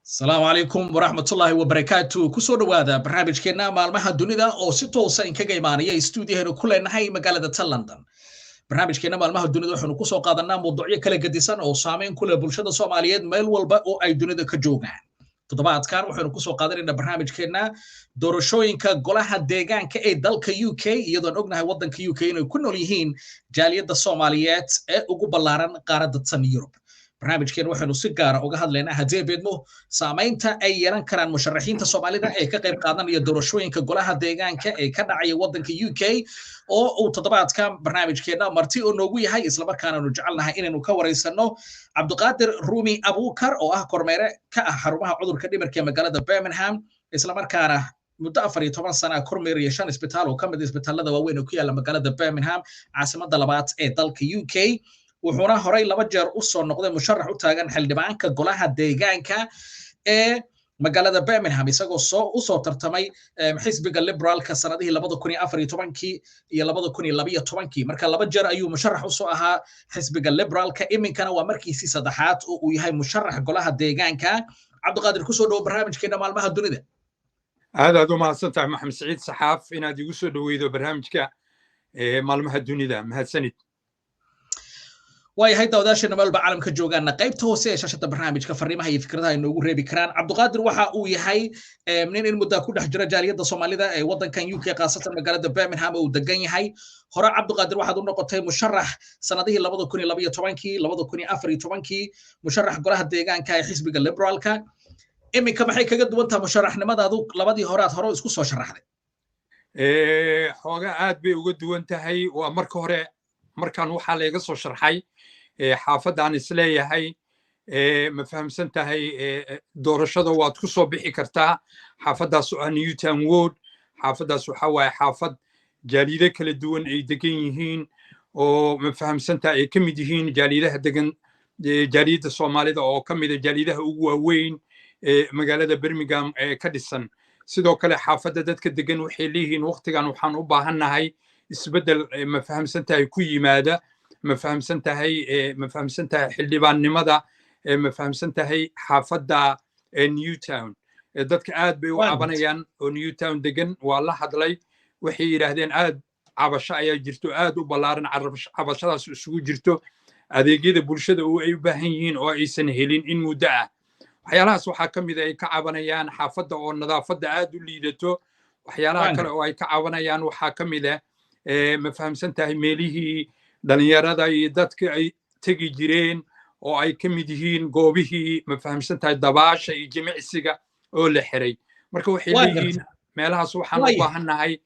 السلام عليكم ورحمة الله وبركاته كسر وهذا برنامج كنا مع المها دنيا أو ستوصل إن كجيمانية استوديو هنا كل نهاية مقالة لندن برنامج كنا مع المها دنيا وحنا كسر قادنا موضوعية كلا جديسان أو سامين كل بلشة صوماليات ميل والباء أو أي دنيا كجوجان تطبعات كان وحنا كسر قادرين برنامج كنا دورشوين كجولها ديجان كأي دل كيو كي يدون أجنها وطن كيو كي إنه كنا ليهين جالية الصوماليات أجو بلارن قارة يوروب barnaamijkeen waxaanu si gaara uga hadlaynaa haddii beedmo saamaynta ay yeelan karaan musharaxiinta Soomaalida ee ka qayb qaadanaya doorashooyinka golaha deegaanka ee ka dhacaya wadanka UK oo uu toddobaadkan barnaamijkeena marti oo noogu yahay isla markaana aanu jecelnahay inaynu ka wareysano Cabdiqaadir Rumi Abuukar oo ah kormeere ka ah xarumaha cudurka dhimirka ee magaalada Birmingham isla markaana muddo 14 sano kormeeraya 5 isbitaal oo ka mid ah isbitaalada waaweyn ee ku yaala magaalada Birmingham caasimadda labaad ee dalka UK wuxuuna horay laba jeer u soo noqday musharax u taagan xildhibaanka golaha deegaanka ee magaalada Birmingham isagoo u soo tartamay xisbiga liberalka sanadihii 2014 iyo 2012 marka laba jeer ayuu musharax u soo ahaa xisbiga liberalka iminkana waa markiisii saddexaad oo uu yahay musharax golaha deegaanka Cabdiqaadir ku soo dhaw barnaamijkeena maalmaha dunida aad u mahadsantahay maxamed saciid saxaaf inaad igu soo dhaweydo barnaamijka maalmaha dunida mahadsanid waayahay dawdaashana meelba caalamka joogaana qaybta hoose ee shashada barnaamijka fariimaha iyo fikradaha ay noogu reebi karaan Cabdiqaadir waxa uu yahay nin in muddo ku dhex jira jaaliyadda Soomaalida ee wadankan UK qaasatan magaalada Birmingham oo degan yahay hore Cabdiqaadir waxaad u noqotay musharax sanadihii 2012 2014 musharax golaha deegaanka ee xisbiga liberalka iminka maxay kaga duwan tahay musharaxnimadaadu labadii hore aad hore isku soo sharaxday xooga aad bay uga duwan tahay waa marka hore markaan waxaa laga soo sharxay xaafadaan isleeyahay ma fahamsan tahay doorashada waad ku soo bixi kartaa xaafadaas oo Newtown Ward xaafadaas waxa waaye xaafad jaalido kala duwan ay degan yihiin oo ma fahamsan tahay ay ka mid yihiin jaalidaha degan jaaliyada Soomaalida oo ka mid ah jaalidaha ugu waaweyn ee magaalada Birmingham ee ka dhisan sidoo kale xaafadda dadka degan waxay leeyihiin waqtigan waxaan u baahannahay isbedel ma fahamsan tahay ku yimaada ma fahamsan tahay xildhibaannimada ma fahamsan tahay xaafadda Newtown dadka aad bay u cabanayaan oo Newtown degan waa la hadlay waxay yiraahdeen aad cabasho ayaa jirto aad u ballaaran cabashadaas isugu jirto adeegyada bulshada oo ay u baahan yihiin oo aysan helin in muddo ah waxyaalahaas waxaa ka mid ah ay ka cabanayaan xaafadda oo nadaafadda aad u liidato waxyaalaha kale oo ay ka cabanayaan waxaa ka mid ah ma fahamsan tahay meelihii dhalinyarada iyo dadka ay tegi jireen oo ay ka mid yihiin goobihii ma fahamsan tahay dabaasha iyo jimicsiga oo la xiray marka waxay leeyihiin meelahaas waxaan u baahannahay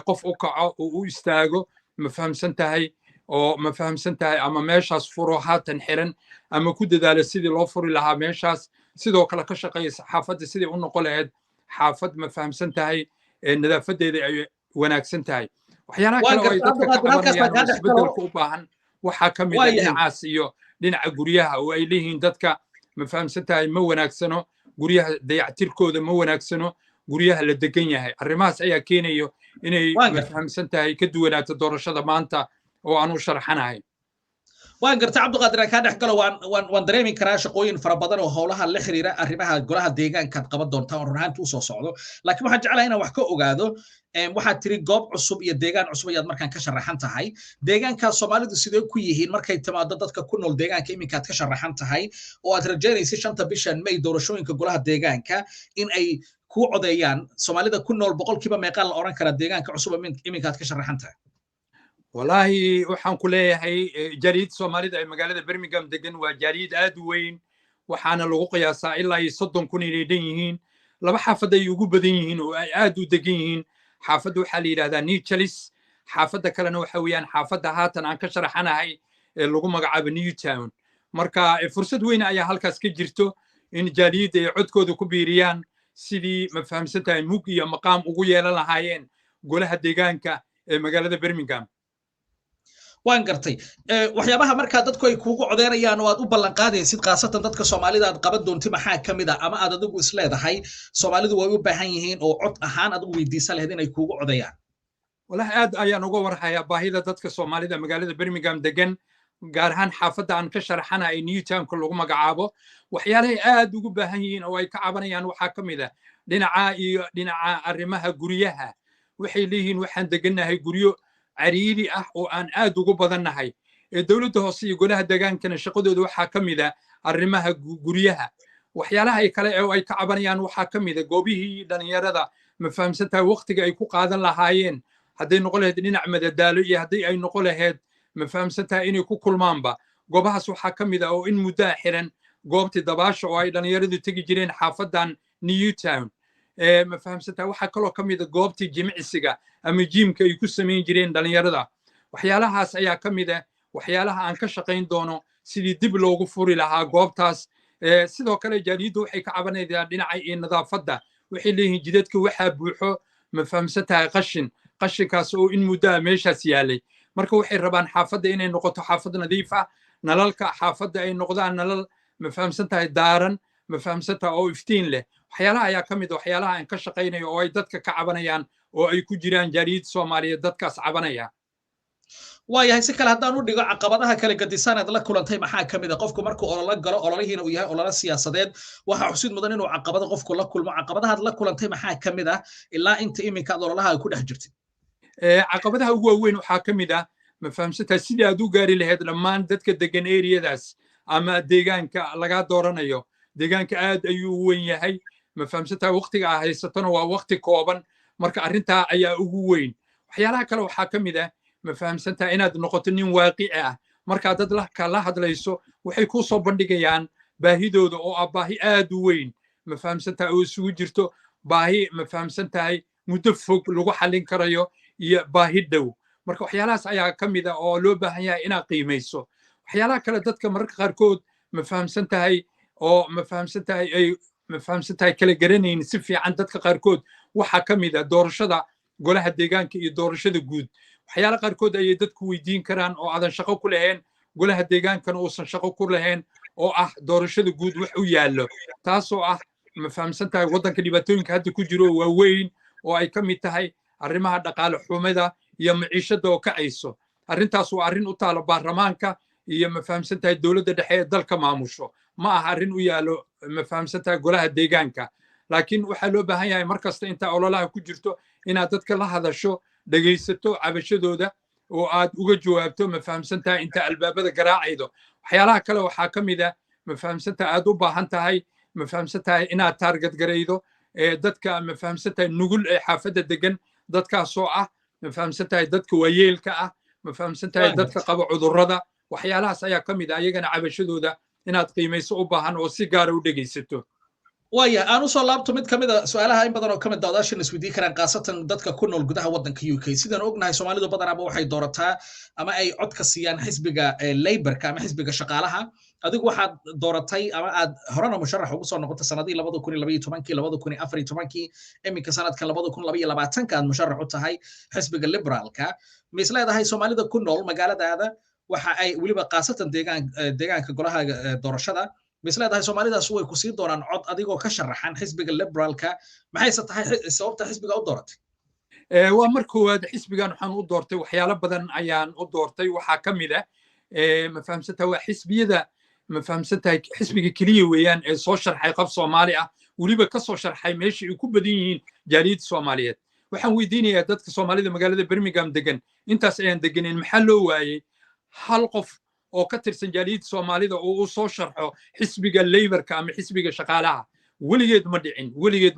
qof u kaco oo u istaago ma fahamsan tahay oo ma fahamsan tahay ama meeshaas furo haatan xiran ama ku dadaalo sidii loo furi lahaa meeshaas sidoo kale ka shaqeeya xaafadda sidii u noqon lahayd xaafad ma fahamsan tahay nadaafadeeda ay wanaagsan tahay waxyaalaha kale oo ay dadka ka cabanayaan isbedelka u baahan waxaa ka mid ah dhinacaas iyo dhinaca guryaha oo ay leeyihiin dadka ma fahamsan tahay ma wanaagsano guryaha dayactirkooda ma wanaagsano guryaha la degan yahay arrimahaas ayaa keenayo inay ma fahamsan tahay ka duwanaato doorashada maanta oo aan u sharaxanahay waan gartaa Cabdiqaadir ka dhex galo waan dareemi karaa shaqooyin fara badan oo howlaha la xiriira arrimaha golaha deegaanka qaban doonta oo runtii soo socdo laakiin waxaan jeclahay inaan wax ka ogaado waxaad tiri goob cusub iyo deegaan cusub ayaad markaan ka sharaxan tahay deegaanka Soomaalidu sidee ku yihiin markay timaado dadka ku nool deegaanka iminka aad ka sharaxan tahay oo aad rajaynaysid 5 bishan May doorashooyinka golaha deegaanka in ay ku codeeyaan Soomaalida ku nool boqolkiiba meeqa la oran kara deegaanka cusub iminka aad ka sharaxan tahay والله waxaan ku leeyahay jaaliyad Soomaalida ee magaalada Birmingham degan waa jaaliyad aad u weyn waxaana lagu qiyaasaa ilaa 30,000 inay dhan yihiin laba xaafad ay ugu badan yihiin oo ay aad u degan yihiin xaafadda waxaa la yiraahdaa Newchalis xaafadda kalena waxa weeyaan xaafadda haatan aan ka sharaxanahay ee lagu magacaabo Newtown marka fursad weyn ayaa halkaas ka jirto in jaaliyadda ay codkooda ku biiriyaan sidii ma fahamsan tahay mug iyo maqaam ugu yeelan lahaayeen golaha deegaanka ee magaalada Birmingham waan gartay waxyaabaha marka dadku ay kuugu codeynayaan oo aad u ballan qaadaysid qaasatan dadka Soomaalida aad qaban doonti maxaa kamid ah ama aad adigu isleedahay Soomaalidu way u baahan yihiin oo cod ahaan aad u weydiisan lahayd inay kuugu codeeyaan wallahi aad ayaan uga warhayaa baahida dadka Soomaalida magaalada Birmingham degan gaar ahaan xaafadda aan ka sharaxana ay newtownka lagu magacaabo waxyaalahay aad ugu baahan yihiin oo ay ka cabanayaan waxaa ka mid ah dhinaca arrimaha guryaha waxay leeyihiin waxaan degannahay guryo cariiri ah oo aan aad ugu badannahay dowladda hoose iyo golaha degaankana shaqadooda waxaa ka mid ah arrimaha guryaha waxyaalaha kale oo ay ka cabanayaan waxaa ka mid ah goobihii dhalinyarada ma fahamsantahay waqtiga ay ku qaadan lahaayeen hadday noqon lahayd dhinac madadaalo iyo haddii ay noqon lahayd ma fahamsantahay inay ku kulmaanba goobahaas waxaa ka mid ah oo in muddaa xiran goobtii dabaasha oo ay dhalinyaradu tegi jireen xaafadan newtown ma fahamsantahay waxaa kaloo ka mid ah goobtii jimicsiga ama jiimka ay ku samayn jireen dhalinyarada waxyaalahaas ayaa ka mid ah waxyaalaha aan ka shaqayn doono sidii dib loogu furi lahaa goobtaas sidoo kale jaaliyaddu waxay ka cabanayaan dhinaca iyo nadaafadda waxay leeyihiin jidadka waxaa buuxo ma fahamsantahay qashinkaas oo in muddaa meeshaas yaalay marka waxay rabaan xaafadda inay noqoto xaafad nadiif ah nalalka xaafadda ay noqdaan nalal ma fahamsantahay daaran ma fahamsantahay oo iftiin leh waxyaalaha ayaa ka mid waxyaalaha aan ka shaqaynayo oo ay dadka ka cabanayaan oo ay ku jiraan jaaliyadda soomaaliyeed dadkaas cabanaya waayahay si kale haddaan u dhigo caqabadaha kale gadisaanaad la kulantay maxaa ka mid a qofku markuu ololo galo ololihiina uu yahay ololo siyaasadeed waxaa xusid mudan inuu caqabado qofku la kulmo caqabadahaad la kulantay maxaa ka mid ah ilaa inta iminka aad ololaha ku dhex jirtid caqabadaha ugu waaweyn waxaa ka mid ah ma fahamsantahay sidii aad u gaari lahayd dhammaan dadka degan eriyadaas ama deegaanka lagaa dooranayo deegaanka aad ayuu u weyn yahay ma fahamsantahay waqtiga aa haysatona waa waqti kooban marka arrintaa ayaa ugu weyn waxyaalaha kale waxaa ka mid ah ma fahamsantahay inaad noqoto nin waaqici ah markaa dad la hadlayso waxay kuu soo bandhigayaan baahidooda oo ah baahi aad u weyn ma fahamsantahay oo isugu jirto baahi ma fahamsantahay muddo fog lagu xallin karayo iyo baahi dhow marka waxyaalahaas ayaa ka mid ah oo loo baahan yahay inaad qiimayso waxyaalaha kale dadka mararka qaarkood ma fahamsantahay oo ma fahamsantahay ay ma fahamsantahay kala garanayn si fiican dadka qaarkood waxaa ka mid ah doorashada golaha deegaanka iyo doorashada guud waxyaala qaarkood ayay dadku weydiin karaan oo aadan shaqo ku lahayn golaha deegaankana uusan shaqo ku lahayn oo ah doorashada guud wax u yaallo taasoo ah ma fahamsantahay waddanka dhibaatooyinka hadda ku jiro waaweyn oo ay ka mid tahay arrimaha dhaqaale xumida iyo maciishada oo kacayso arrintaas waa arrin u taalo baarlamaanka iyo ma fahamsantahay dowladda dhexe ee dalka maamusho ma aha arrin u yaallo ma fahamsantahay golaha deegaanka laakiin waxaa loo baahan yahay mar kasta intaa ololaha ku jirto inaad dadka la hadasho dhegaysato cabashadooda oo aad uga jawaabto ma fahamsantahay inta albaabada garaacaydo waxyaalaha kale waxaa ka mid ah ma fahamsantahay aad u baahan tahay ma fahamsantahay inaad taargad garaydo dadka ma fahamsantahay nugul ee xaafadda degan dadkaasoo ah ma fahamsantahay dadka waayeelka ah ma fahamsantahay dadka qaba cudurrada waxyaalahaas ayaa ka mid ah ayagana cabashadooda inaad qiimayso u baahan oo si gaara u dhegaysato waya aan usoo laabto mid kamid a su-aalaha in badan oo kamid daawadaashan isweydiin karaan khaasatan dadka ku nool gudaha waddanka UK sidaan ognahay soomaalidu badanaba waxay doorataa ama ay cod ka siiyaan xisbiga Labourka ama xisbiga shaqaalaha adigu waxaad dooratay ama aad horena musharax ugu soo noqotay sanadii 2012 2014 iminka sanadka 2022 aad musharax u tahay xisbiga liberaalka ma is leedahay soomaalida ku nool magaaladaada waxa ay weliba khaasatan deegaanka golaha doorashada ma is leedahay soomaalidaas way ku sii doonaan cod adigoo ka sharaxan xisbiga liberaalka maxayse tahay sababta xisbiga u dooratay waa mar koowaad xisbigan waxaan u doortay waxyaalo badan ayaan u doortay waxaa ka mid ah ma fahamsantahay waa xisbiyada ma fahamsantahay xisbiga keliya weeyaan ee soo sharxay qof soomaali ah weliba ka soo sharxay meesha ay ku badan yihiin jaaliyadda soomaaliyeed waxaan weydiinayaa dadka soomaalida magaalada Birmingham degan intaas ayaan deganeyn maxaa loo waayey hal qof oo ka tirsan jaaliyadda soomaalida oo uu soo sharxo xisbiga Labourka ama xisbiga shaqaalaha weligeed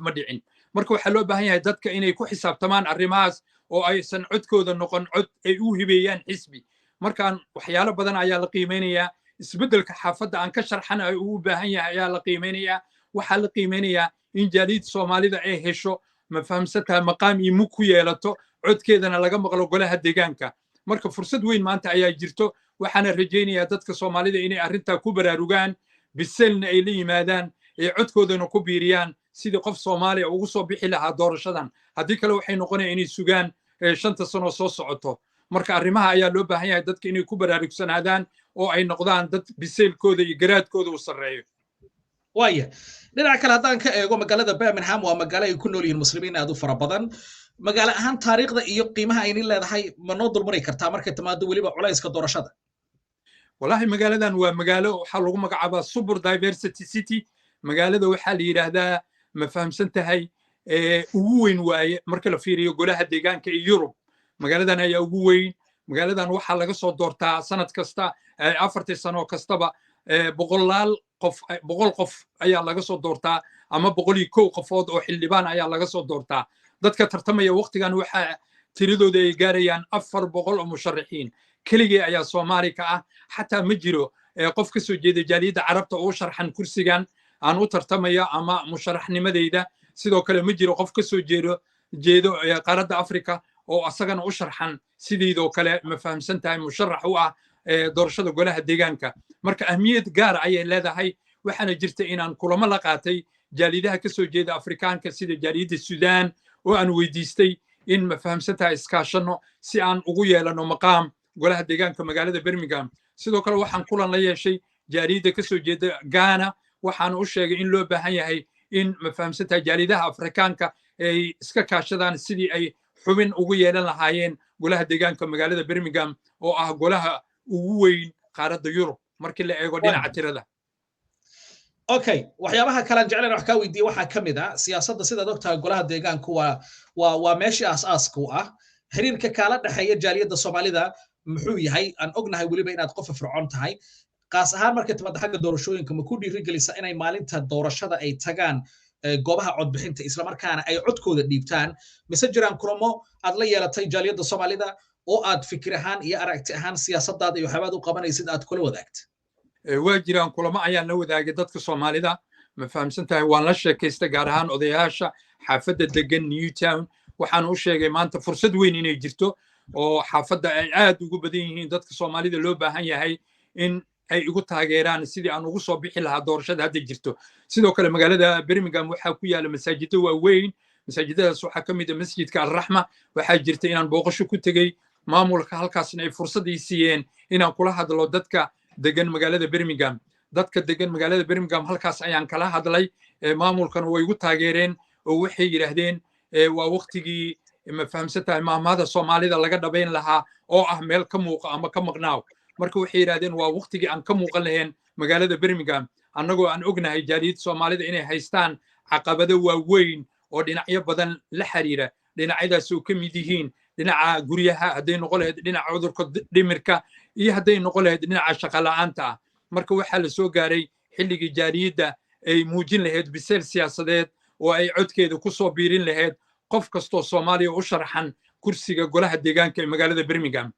ma dhicin marka waxaa loo baahan yahay dadka inay ku xisaabtamaan arrimahaas oo aysan codkooda noqon cod ay u hibeeyaan xisbi markaan waxyaalo badan ayaa la qiimeynayaa isbeddelka xaafadda aan ka sharxana ay ugu baahan yahay ayaa la qiimeynayaa waxaa la qiimeynayaa in jaaliyadda soomaalida ay hesho ma fahamsantahay maqaam iyo mug ku yeelato codkeedana laga maqlo golaha deegaanka marka fursad weyn maanta ayaa jirto waxaana rajaynayaa dadka soomaalida inay arrintaa ku baraarugaan biselna ay la yimaadaan ee codkoodana ku biiriyaan sidii qof soomaaliya ugu soo bixi lahaa doorashadan haddii kale waxay noqonayaan inay sugaan 5 sano soo socoto marka arrimaha ayaa loo baahan yahay dadka inay ku baraarugsanaadaan oo ay noqdaan dad biseelkooda iyo garaadkooda u sarreeyo waya dhinaca kale haddaan ka eego magaalada Birmingham waa magaalo ay ku nool yihiin muslimiin aad u fara badan magaalo ahaan taariikhda iyo qiimaha ay leedahay ma noo dulmari kartaa markay timaado weliba culayska doorashada والله magaaladan waa magaalo waxa lagu magacaabaa super diversity city magaalada waxa la yiraahdaa ma fahamsan tahay ugu weyn waaye marka la fiiriyo golaha deegaanka ee Europe magaaladan ayaa ugu weyn magaaladan waxa laga soo doortaa sanad kasta 4 sano kastaba boqol qof ayaa laga soo doortaa ama 101 qofood oo xildhibaan ayaa laga soo doortaa dadka tartamaya waqtigan waxa tiradooda ay gaarayaan 400 oo musharaxiin keligii ayaa Soomaali ka ah xataa ma jiro qof ka soo jeeda jaaliyadda carabta oo sharxan kursigan aan u tartamaya ama musharaxnimadeyda sidoo kale ma jiro qof ka soo jeedo qaaradda Afrika oo asagana u sharxan sideedoo kale ma fahamsan tahay musharax u ah doorashada golaha deegaanka marka ahmiyad gaar ah ayay leedahay waxaana jirta inaan kulamo la qaatay jaalidaha ka soo jeeda Afrikaanka sida jaaliyadda Suudaan oo aan weydiistay in ma fahamsan tahay iskaashano si aan ugu yeelano maqaam golaha deegaanka magaalada Birmingham sidoo kale waxaan kulan la yeeshay jaaliyadda ka soo jeeda Ghana waxaan u sheegay in loo baahan yahay in ma fahamsan tahay jaalidaha Afrikaanka ay iska kaashadaan sidii ay xubin ugu yeelan lahaayeen golaha deegaanka magaalada Birmingham oo ah golaha ugu weyn qaaradda Yurub markii la eego dhinaca tirada okay waxyaabaha kale jeclaan wax ka weydiiyay waxa kamid ah siyaasadda sida doctor golaha deegaanka waa meeshii aasaaska u ah xiriirka kala dhaxeeya jaaliyadda Soomaalida muxuu yahay aan ognahay waliba inaad qof fircoon tahay qaas ahaan marka timada xagga doorashooyinka ma ku dhiirigelisa inay maalinta doorashada ay tagaan goobaha codbixinta isla markaana ay codkooda dhiibtaan mise jiraan kulamo aad la yeelatay jaaliyadda Soomaalida oo aad fikir ahaan iyo aragti ahaan siyaasadaada iyo waxyaabada u qabanaysid aad kula wadaagtay waa jiraan kulamo ayaan la wadaagay dadka Soomaalida ma fahamsan tahay waan la sheekaystay gaar ahaan odayaasha xaafadda degan Newtown waxaan u sheegay maanta fursad weyn inay jirto oo xaafadda ay aad ugu badan yihiin dadka Soomaalida loo baahan yahay in ay igu taageeraan sidii aan ugu soo bixi lahaa doorashada hadda jirto sidoo kale magaalada Birmingham waxa ku yaala masaajido waaweyn masaajidadaas waxa kamid ah masjidka Al-Rahma waxa jirta inaan booqasho ku tagay maamulka halkaasna ay fursad ii siiyeen inaan kula hadlo dadka degan magaalada Birmingham dadka degan magaalada Birmingham halkaas ayaan kala hadlay maamulkan way igu taageereen oo waxay yiraahdeen waa waqtigii ma fahamsan tahay maamada Soomaalida laga dhabayn lahaa oo ah meel ka muuqa ama ka maqnaaw marka waxay yiraahdeen waa waqtigii aan ka muuqan lahayn magaalada Birmingham annagoo aan ognahay jaaliyadda Soomaalida inay haystaan caqabado waaweyn oo dhinacyo badan la xiriira dhinacyadaas oo ka mid yihiin dhinaca guryaha hadday noqon lahayd dhinaca cudurka dhimirka iyo hadday noqon lahayd dhinaca shaqo la'aanta marka waxaa la soo gaaray xilligii jaaliyadda ay muujin lahayd biseel siyaasadeed oo ay codkeeda ku soo biirin lahayd qof kastoo Soomaaliya u sharxan kursiga golaha deegaanka ee magaalada Birmingham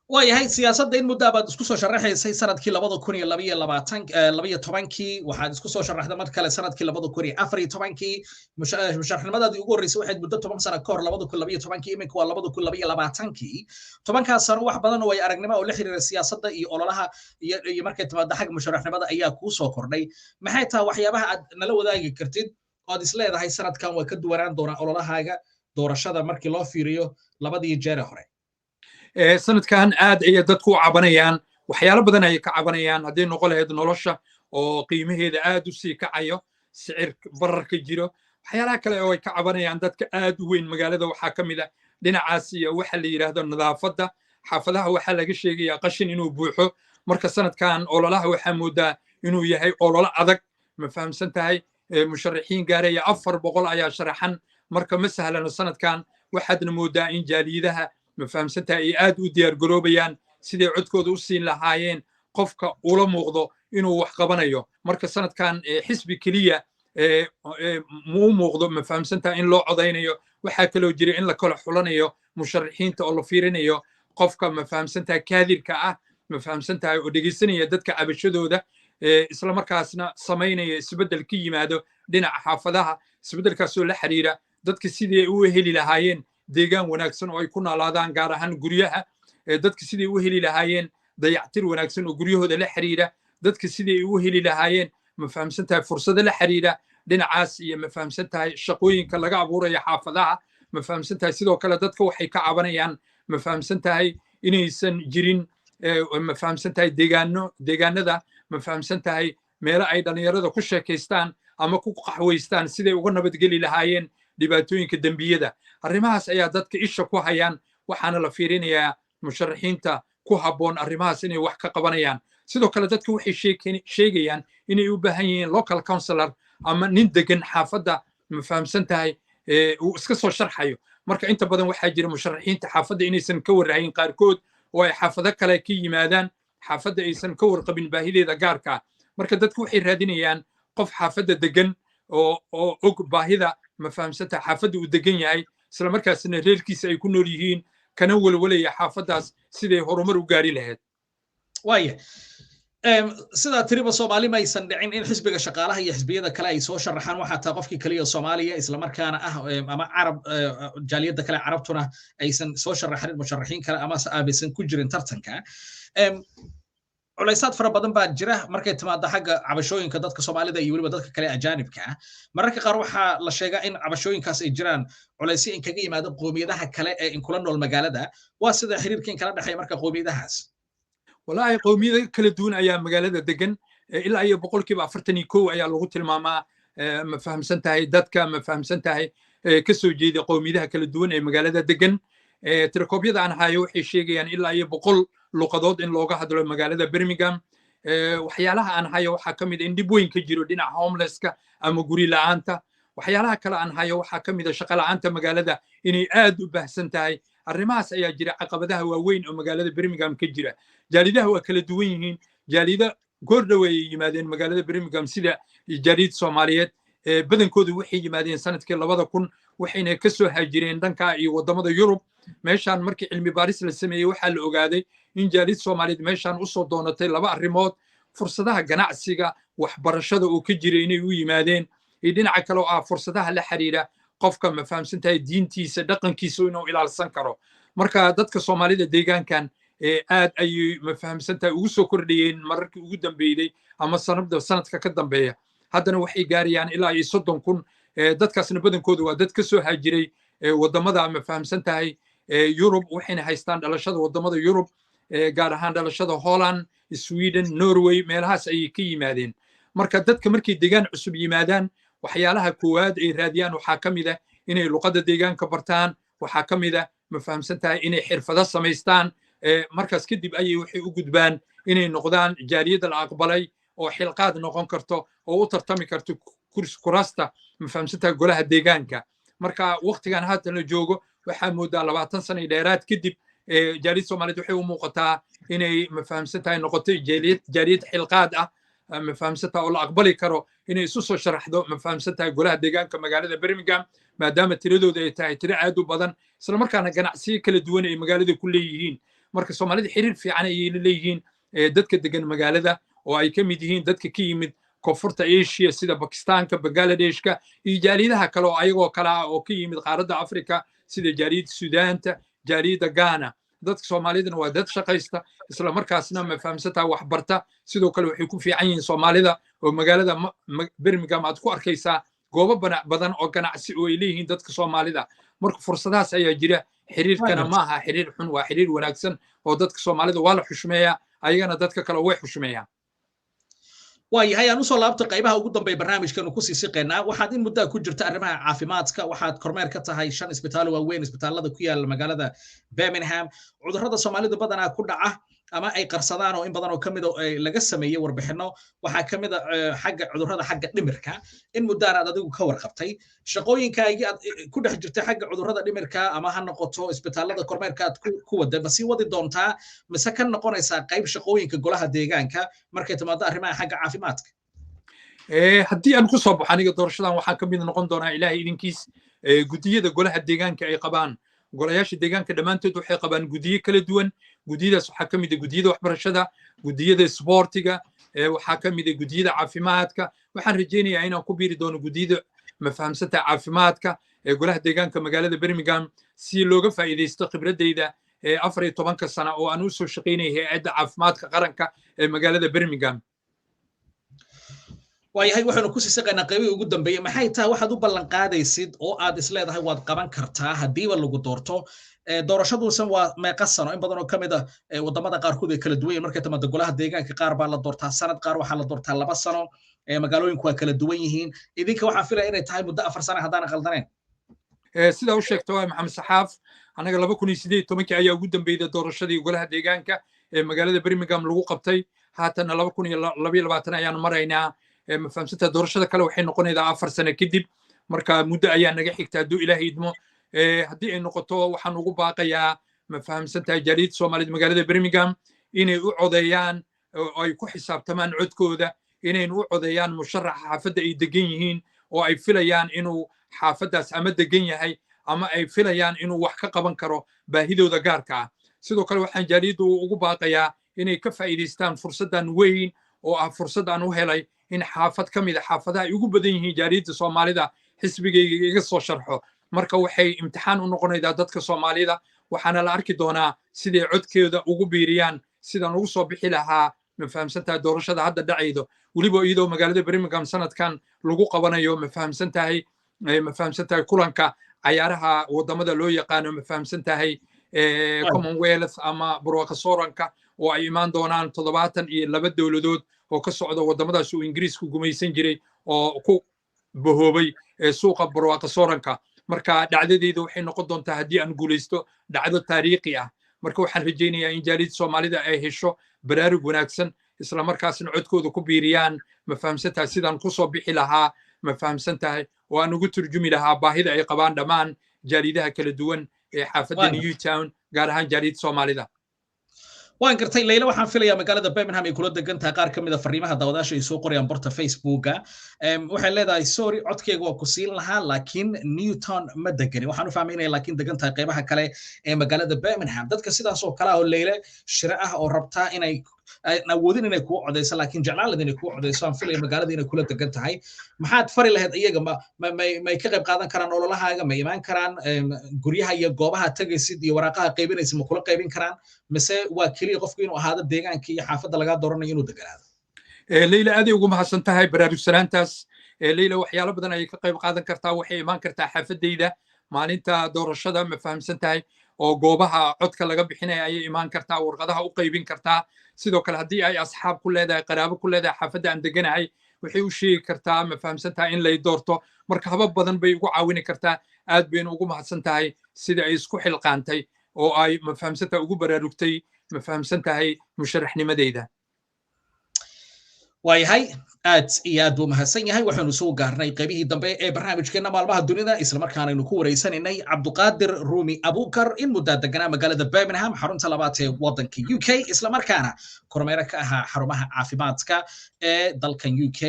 waayahay siyaasadda in muddo baad isku soo sharaxaysay sanadkii 2012 waxaad isku soo sharaxday mar kale sanadkii 2014 musharaxnimadaadii ugu horeysay waxaad muddo 10 sano ka hor 2012 iminka waa 2022 tobankaas sano wax badan oo ay aragnimo oo la xiriira siyaasadda iyo ololaha iyo markay timaado xagga musharaxnimada ayaa kuu soo kordhay maxay tahay waxyaabaha aad nala wadaagi kartid oo aad isleedahay sanadkan waa ka duwanaan doonaa ololahaaga doorashada markii loo fiiriyo labadii jeer hore sanadkan aad ay dadku u cabanayaan waxyaalo badan ay ka cabanayaan haday noqon lahayd nolosha oo qiimaheeda aad u sii kacayo sicir bararka jiro waxyaalaha kale oo ay ka cabanayaan dadka aad u weyn magaalada waxaa ka mid ah dhinacaas iyo waxa la yiraahdo nadaafadda xaafadaha waxaa laga sheegayaa qashin inuu buuxo marka sanadkan ololaha waxaa moodaa inuu yahay ololo adag ma fahamsan tahay musharaxiin gaaraya 400 ayaa sharaxan marka ma sahlano sanadkan waxaadna moodaa in jaaliyadaha ma fahamsan tahay aad u diyaar garoobayaan sidii codkooda u siin lahaayeen qofka ula muuqdo inuu wax qabanayo marka sanadkan xisbi kaliya muu muuqdo ma fahamsan tahay in loo codaynayo waxaa kaloo jira in la kala xulanayo musharaxiinta oo la fiirinayo qofka ma fahamsan tahay kaadirka ah ma fahamsan tahay oo dhegeysanaya dadka cabashadooda isla markaasna samaynaya isbeddel ka yimaado dhinaca xaafadaha isbeddelkaasoo la xiriira dadka sidii ay u heli lahaayeen deegaan wanaagsan oo ay ku noolaadaan gaar ahaan guryaha dadka sidii u heli lahaayeen dayactir wanaagsan oo guryahooda la xiriira dadka sidii u heli lahaayeen ma fahamsan tahay fursado la xiriira dhinacaas iyo ma fahamsan tahay shaqooyinka laga abuurayo xaafadaha ma fahamsan tahay sidoo kale dadka waxay ka cabanayaan ma fahamsan tahay inaysan jirin ma fahamsan tahay deegaanada ma fahamsan tahay meelo ay dhalinyarada ku sheekaystaan ama ku qaxwaystaan siday uga nabadgeli lahaayeen dhibaatooyinka dembiyada arrimahaas ayaa dadka isha ku hayaan waxaana la fiirinayaa musharaxiinta ku habboon arrimahaas inay wax ka qabanayaan sidoo kale dadka waxay sheegayaan inay u baahan yihiin local counselor ama nin degan xaafadda ma fahamsan tahay uu iska soo sharxayo marka inta badan waxaa jira musharaxiinta xaafadda inaysan ka warhayn qaarkood oo ay xaafado kale ka yimaadaan xaafadda aysan ka warqabin baahideeda gaarka ah marka dadku waxay raadinayaan qof xaafadda degan oo og baahida ma fahamsanta xaafadda uu degan yahay isla markaasna reerkiisa ay ku nool yihiin kana walwalaya xaafaddaas siday horumar u gaari lahayd waaya sidaa tiriba soomaali ma aysan dhicin in xisbiga shaqaalaha iyo xisbiyada kale ay soo sharaxaan waxaa taa qofkii kaliya soomaaliya islamarkaana ah ama carab jaaliyadda kale carabtuna aysan soo sharaxanin musharaxiin kale ama aabaysan ku jirin tartanka culaysaad fara badan baa jira markay timaado xagga cabashooyinka dadka soomaalida iyo weliba dadka kale ajaanibka ah mararka qaar waxaa la sheegaa in cabashooyinkaas ay jiraan culaysyo in kaga yimaado qoomiyadaha kale ee in kula nool magaalada waa sida xiriirka in kala dhexeeya marka qoomiyadahaas والله قومية كل دون أيام مجالات دجن إلا أي بقول كيف أفرتني كو أي لغة الماما مفهم سنتهي دتك مفهم سنتهي كسو جيد قومية كل دون أي مجالات دجن تركوبية عن هاي وحي شيء يعني إلا أي بقول لقطات إن لغة هذول المجالات برمجان وحيالها عن هاي وحكم إن دبوين كجيرو دينا هوملسكا أما غوريلا أنت وحيالها كلا عن هاي وحكم إذا شغال أنت مجالات إني آدو بحسنتهي الرماس أي جرا عقبتها وين ومجالات برمجان كجيرة جاليده هو كلا دوينهن جاليده قردوي يمادين مقالة بريمجام سيدا جاليد سوماليات بدن كودو وحي يمادين سنة كلا بدا كون وحين كسو هاجرين دانكا ودمدا يوروب ميشان مركي علمي باريس للسمية وحال اوغادي إن جاليد سوماليات ميشان أصو دونتي لبا الريموت فرصدها قناعسيغا وحبرشada uu ka jiray inay u yimaadeen dhinaca kale oo fursadaha la xiriira qofka ma fahamsantahay diintiisa dhaqankiisa inuu ilaalsan karo marka dadka Soomaalida deegaankan aad ay ma fahamsantahay ugu soo kordhiyeen markii ugu dambeeyay ama sanadka ka dambeeya haddana waxay gaarayaan ilaa 30,000 dadkaasna badankoodu waa dad ka soo haajiray wadamada ma fahamsantahay Yurub waxayna haystaan dhalashada wadamada Yurub gaar ahaan dhalashada Holland Sweden Norway meelahaas ay ka yimaadeen marka dadka markay deegaan cusub yimaadaan waxyaalaha koowaad ay raadiyaan waxaa ka mid ah inay luqadda deegaanka bartaan waxaa ka mid ah ma fahamsantahay inay xirfado samaystaan markaas kadib ayay waxay u gudbaan inay noqdaan jaaliyada la aqbalay oo xilqaad noqon karto oo u tartami karto kuraasta ma fahamsantahay golaha deegaanka marka waqtigan hadda la joogo waxaa moodaa 20 sano dheeraad kadib jaaliyad Soomaaliyeed waxay u muuqataa inay ma fahamsantahay noqotay jaaliyad xilqaad ah ma fahamsantahay oo la aqbali karo inay isu soo sharaxdo ma fahamsantahay golaha deegaanka magaalada Birmingham maadaama tiradooda ay tahay tiro aad u badan isla markaana ganacsiyo kala duwan ay magaalada ku leeyihiin marka Soomaalida xiriir fiican ay leeyihiin dadka degan magaalada oo ay ka mid yihiin dadka ka yimid koonfurta Asia sida Pakistaanka Bangladeshka iyo jaaliyadaha kale oo ayagoo kala oo ka yimid qaaradda Afrika sida jaaliyada Suudaanta jaaliyada Ghana dadka Soomaalidana waa dad shaqaysta isla markaasna ma fahamsantahay wax barta sidoo kale waxay ku fiican yihiin Soomaalida oo magaalada Birmingham aad ku arkaysaa goobo badan oo ganacsi oo ay leeyihiin dadka Soomaalida marka fursadahaas ayaa jira xiriirkana ma aha xiriir xun waa xiriir wanaagsan oo dadka Soomaalida waa la xushmeeyaa ayagana dadka kale way xushmeeyaan waayahay aan u soo laabtay qaybaha ugu dambeeya barnaamijkeenu ku sii siqeynaa waxaad in muddo ku jirta arrimaha caafimaadka waxaad kormeer ka tahay 5 isbitaal waaweyn isbitaalada ku yaala magaalada Birmingham cudurrada Soomaalida badanaa ku dhaca ama ay qarsadaan oo in badan oo kamid laga sameeyay warbixino waxa kamid xagga cudurrada xagga dhimirka in muddo aad adigu ka warqabtay shaqooyinkaaga aad ku dhex jirtay xagga cudurrada dhimirka ama ha noqoto isbitaalada kormeerka aad ku wada basi wadi doontaa mise kan noqonaysa qayb shaqooyinka golaha deegaanka markay timaado arrimaha xagga caafimaadka haddii aan ku soo baxo aniga doorashadan waxaa ka mid noqon doonaa ilaahay idinkiis gudiyada golaha deegaanka ay qabaan golayaasha deegaanka dhammaantood waxay qabaan gudiyo kala duwan gudiyadaas waxaa ka mid ah gudiyada waxbarashada gudiyada isboortiga waxaa ka mid ah gudiyada caafimaadka waxaan rajaynayaa inaan ku biiri doono gudiyada ma fahamsanta caafimaadka ee golaha deegaanka magaalada Birmingham si looga faa'iideysto khibradeyda 14 sano oo aan u soo shaqeynay hay'adda caafimaadka qaranka ee magaalada Birmingham waayahay waxaanu ku siisaqaynaa qaybihii ugu dambeeyay maxay tahay waxaad u ballan qaadaysid oo aad isleedahay waad qaban kartaa haddiiba lagu doorto doorashaduusan waa meeqa sano in badan oo ka mid ah wadamada qaarkood ay kala duwan yihiin markay timaado golaha deegaanka qaar baa la doortaa sanad qaar waxaa la doortaa 2 sano magaalooyinku waa kala duwan yihiin idinka waxaan filaya inay tahay muddo 4 sano haddaan qaldaneen sida uu sheegtay Maxamed Saxaaf anaga 2018 ayaa ugu dambeeyay doorashadii golaha deegaanka ee magaalada Birmingham lagu qabtay haatan 2022 ayaan maraynaa ma fahamsantahay doorashada kale waxay noqonaysaa 4 sano kadib marka muddo ayaa naga xigta hadduu ilaahay idmo haddii ay noqoto waxaan ugu baaqayaa ma fahamsantahay jaaliyadda Soomaaliyeed magaalada Birmingham inay u codeeyaan oo ay ku xisaabtamaan codkooda inay u codeeyaan musharaxa xaafadda ay degan yihiin oo ay filayaan inuu xaafaddaas ama degan yahay ama ay filayaan inuu wax ka qaban karo baahidooda gaarka ah sidoo kale waxaan jaaliyaddu ugu baaqayaa inay ka faa'iidaystaan fursaddan weyn oo ah fursaddan u helay in xaafad ka mid ah xaafadaha ay ugu badan yihiin jaaliyadda Soomaalida xisbigayga iga soo sharxo marka waxay imtixaan u noqonaysaa dadka Soomaalida waxaana la arki doonaa siday codkooda ugu biiriyaan sidaan ugu soo bixi lahaa ma fahamsantahay doorashada hadda dhacaydo weliba iyadoo magaalada Birmingham sanadkan lagu qabanayo ma fahamsantahay kulanka cayaaraha wadamada loo yaqaano ma fahamsantahay Commonwealth ama barwaaqo sooranka oo ay imaan doonaan 72 dawladood oo ka socda wadamadaas uu Ingiriisku gumaysan jiray oo ku bahoobay suuqa barwaaqo sooranka marka dhacdadeedu waxay noqon doontaa haddii aan guulaysto dhacdo taariikhi ah marka waxaan rajaynayaa in jaaliyadda Soomaalida ay hesho baraarug wanaagsan isla markaasna codkooda ku biiriyaan ma fahamsantahay sidaan ku soo bixi lahaa ma fahamsantahay oo aan ugu turjumi lahaa baahida ay qabaan dhammaan jaaliyadaha kala duwan ee xaafadda Newtown gaar ahaan jaaliyadda Soomaalida waan gartay Leila waxaan filayaa magaalada Birmingham ay kula degantahay qaar kamid ah fariimaha daawadaasha ay soo qorayaan barta Facebooka waxay leedahay sorry codkayga waa ku siin lahaa laakiin Newtown ma degani waxaan u fahmay inay laakiin degantahay qaybaha kale ee magaalada Birmingham dadka sidaas oo kale ah oo Leila shir ah oo rabtaa inay awoodin inay ku codeyso laakiin jeclaan inay ku codeyso aan filay magaalada inay kula degan tahay maxaad fari lahayd iyaga ma ka qayb qaadan karaan ololahaaga ma imaan karaan guryaha iyo goobaha tagaysid iyo waraaqaha qaybinaysid ma kula qaybin karaan mise waa kaliya qofku inuu ahaado deegaanka iyo xaafadda laga dooranayo inuu deganaado Leila aad ugu mahadsan tahay baraarugsanaantaas Leila waxyaalo badan ay ka qayb qaadan kartaa waxay imaan kartaa xaafadayda maalinta doorashada ma fahamsan tahay oo goobaha codka laga bixinaya ay imaan kartaa warqadaha u qaybin kartaa sidoo kale haddii ay asxaab ku leedahay qaraabo ku leedahay xaafadda aan deganahay waxay u sheegi kartaa ma fahamsan tahay in lay doorto marka habab badan bay ugu caawini kartaa aad bayna ugu mahadsan tahay sida ay isku xilqaantay oo ay ma fahamsan tahay ugu baraarugtay ma fahamsan tahay musharaxnimadeyda waayahay aad iyo aad buu mahadsan yahay waxaanu soo gaarnay qaybihii dambe ee barnaamijkeena maalmaha dunida isla markaana aynu ku wareysanaynay cabduqaadir ruumi abuukar in muddaa deganaa magaalada Birmingham xarunta labaad ee waddanka UK isla markaana kormeer ka ahaa xarumaha caafimaadka ee dalkan UK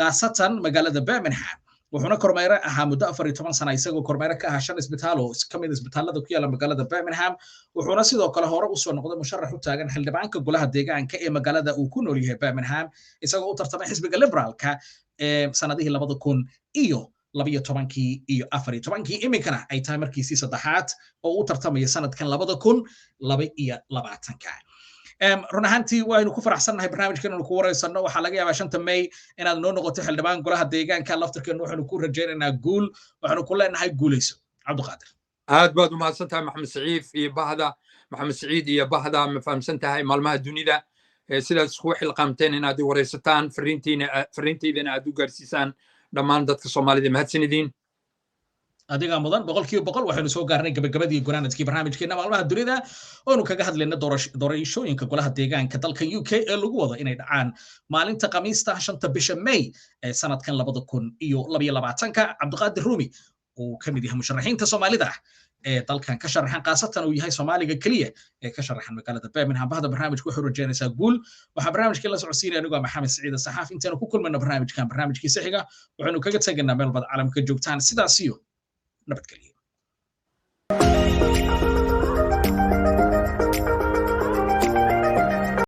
qaasatan magaalada Birmingham wuxuuna kormeer ahaa muddo 14 sano isagoo kormeer ka ahaa 5 isbitaal oo kamid isbitaalada ku yaala magaalada Birmingham wuxuuna sidoo kale hore u soo noqday musharax u taagan xildhibaanka golaha deegaanka ee magaalada uu ku nool yahay Birmingham isagoo u tartamay xisbiga liberaalka ee sanadihii 2000 iyo 12 iyo 14 iminkana ay tahay markiisii saddexaad oo u tartamaya sanadkan 2022 run ahaantii waynu ku faraxsannahay barnaamijkan inuu ku wareysano waxaa laga yaabaa 5 May inaad noo noqoto xildhibaan golaha deegaanka laftirkeena waxaanu ku rajaynaynaa guul waxaanu ku leenahay guuleyso cabduqaadir aad baad u mahadsan tahay maxamed saciid iyo bahda ma fahamsan tahay maalmaha dunida sidaad isku xilqaamteen inaad wareysataan fariinteydana aad u gaarsiisaan dhammaan dadka Soomaalida mahadsanidin adiga mudan 100% waxaanu soo gaarnay gabagabadii gunaanadkii barnaamijkeena maalmaha dunida oo kaga hadlayna doorashooyinka golaha deegaanka dalka UK ee lagu wado inay dhacaan maalinta Khamiista 5 bisha May ee sanadkan 2022 cabduqaadir ruumi oo kamid yahay musharaxiinta Soomaalida ee dalkan ka sharaxan qaasatan uu yahay Soomaaliga kaliya ee ka sharaxan magaalada Birmingham bahda barnaamijku wuxuu rajaynaysaa guul waxa barnaamijka la socodsiinaya anigu Maxamed Saciid Saxaaf intaanu ku kulmayno barnaamijkiisa xiga waxaanu kaga tagnaa meel bad caalamka joogtaan sidaas iyo nabadgelyo